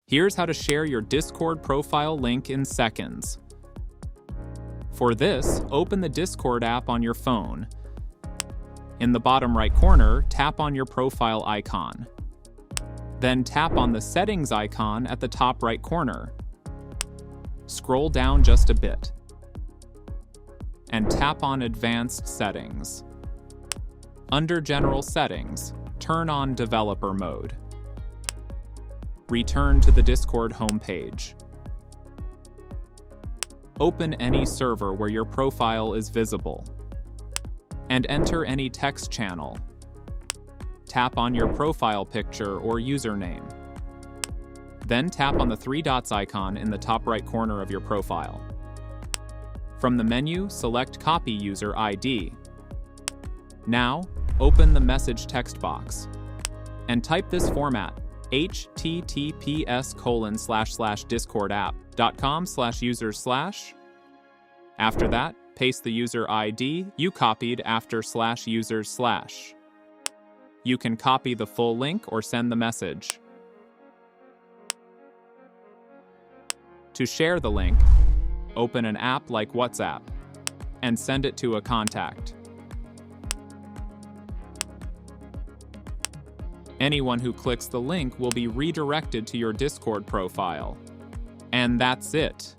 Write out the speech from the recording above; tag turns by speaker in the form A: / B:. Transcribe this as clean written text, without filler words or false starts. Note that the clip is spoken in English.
A: Here's how to share your Discord profile link in seconds. For this, open the Discord app on your phone. In the bottom right corner, tap on your profile icon. Then tap on the settings icon at the top right corner. Scroll down just a bit. And tap on Advanced Settings. Under General Settings, turn on Developer Mode. Return to the Discord homepage. Open any server where your profile is visible. And enter any text channel. Tap on your profile picture or username. Then tap on the three dots icon in the top right corner of your profile. From the menu, select Copy User ID. Now, open the message text box and type this format: https://discordapp.com/users/. After that, paste the user ID you copied after /users/. You can copy the full link or send the message. To share the link, open an app like WhatsApp and send it to a contact. Anyone who clicks the link will be redirected to your Discord profile. And that's it.